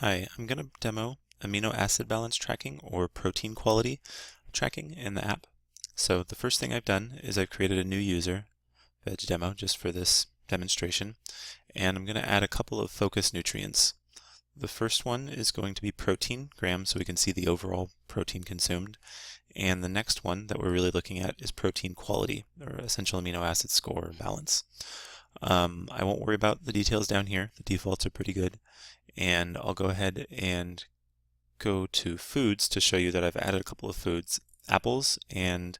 Hi, I'm going to demo amino acid balance tracking or protein quality tracking in the app. So the first thing I've done is I've created a new user, veg demo, just for this demonstration, and I'm going to add a couple of focus nutrients. The first one is going to be protein grams, so we can see the overall protein consumed, and the next one that we're really looking at is protein quality, or essential amino acid score balance. I won't worry about the details down here. The defaults are pretty good. And I'll go ahead and go to foods to show you that I've added a couple of foods. Apples and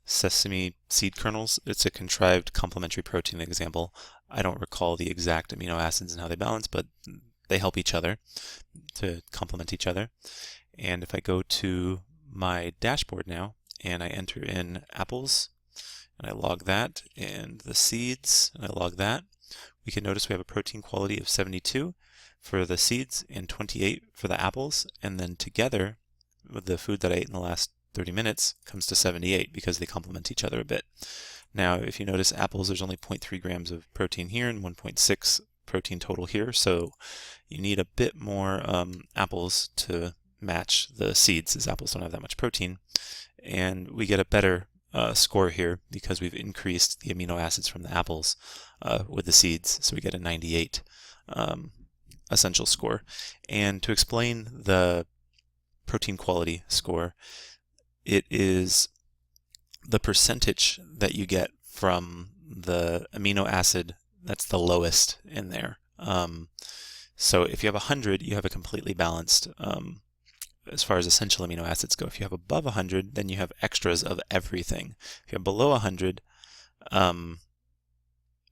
sesame seed kernels. It's a contrived complementary protein example. I don't recall the exact amino acids and how they balance, but they help each other to complement each other. And if I go to my dashboard now and I enter in apples and I log that and the seeds and I log that, we can notice we have a protein quality of 72 for the seeds and 28 for the apples, and then together with the food that I ate in the last 30 minutes comes to 78 because they complement each other a bit. Now if you notice apples, there's only 0.3 grams of protein here and 1.6 protein total here, so you need a bit more apples to match the seeds, as apples don't have that much protein, and we get a better score here because we've increased the amino acids from the apples with the seeds, so we get a 98 essential score. And to explain the protein quality score, it is the percentage that you get from the amino acid that's the lowest in there. So if you have 100, you have a completely balanced as far as essential amino acids go. If you have above 100, then you have extras of everything. If you have below 100,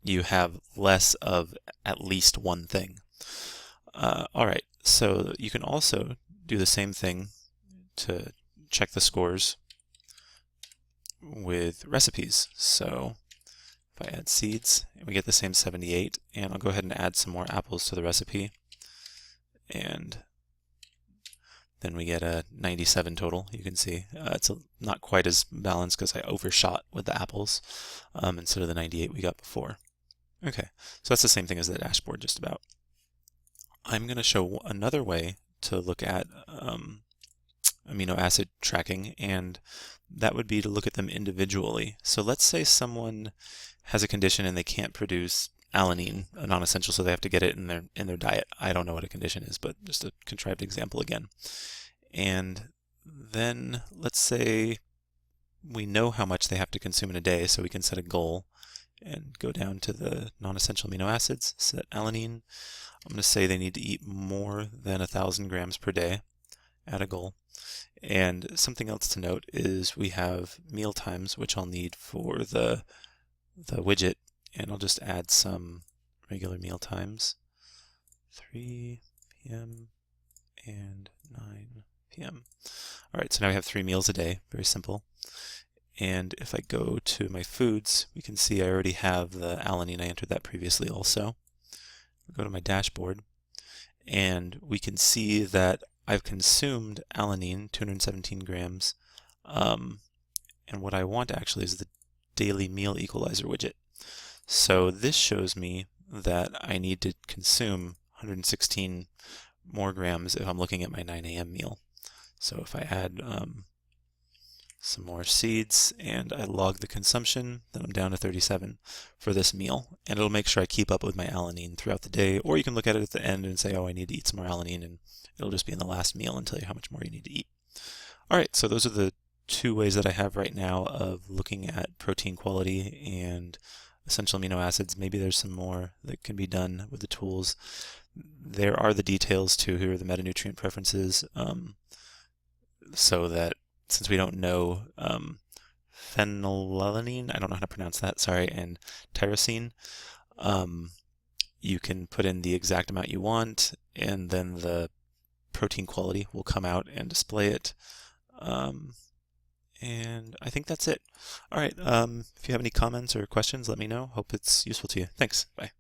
you have less of at least one thing. Alright, so you can also do the same thing to check the scores with recipes. So if I add seeds, we get the same 78, and I'll go ahead and add some more apples to the recipe, and then we get a 97 total. You can see it's not quite as balanced because I overshot with the apples instead of the 98 we got before. Okay, so that's the same thing as the dashboard, just about. I'm going to show another way to look at amino acid tracking, and that would be to look at them individually. So let's say someone has a condition and they can't produce alanine, a non-essential, so they have to get it in their diet. I don't know what a condition is, but just a contrived example again. And then let's say we know how much they have to consume in a day, so we can set a goal and go down to the non-essential amino acids, set alanine. I'm going to say they need to eat more than 1,000 grams per day, add a goal. And something else to note is we have meal times, which I'll need for the widget, and I'll just add some regular meal times, 3 p.m. and 9 p.m. Alright, so now we have 3 meals a day, very simple. And if I go to my foods, we can see I already have the alanine. I entered that previously also. Go to my dashboard, and we can see that I've consumed alanine, 217 grams, and what I want actually is the daily meal equalizer widget. So this shows me that I need to consume 116 more grams if I'm looking at my 9 a.m. meal. So if I add some more seeds and I log the consumption, then I'm down to 37 for this meal, and it'll make sure I keep up with my alanine throughout the day. Or you can look at it at the end and say, oh, I need to eat some more alanine, and it'll just be in the last meal and tell you how much more you need to eat. Alright, so those are the 2 ways that I have right now of looking at protein quality and essential amino acids. Maybe there's some more that can be done with the tools. There are the details too. Here are the metanutrient preferences, so that since we don't know phenylalanine, I don't know how to pronounce that, sorry, and tyrosine, you can put in the exact amount you want, and then the protein quality will come out and display it. And I think that's it. All right, if you have any comments or questions, let me know. Hope it's useful to you. Thanks. Bye.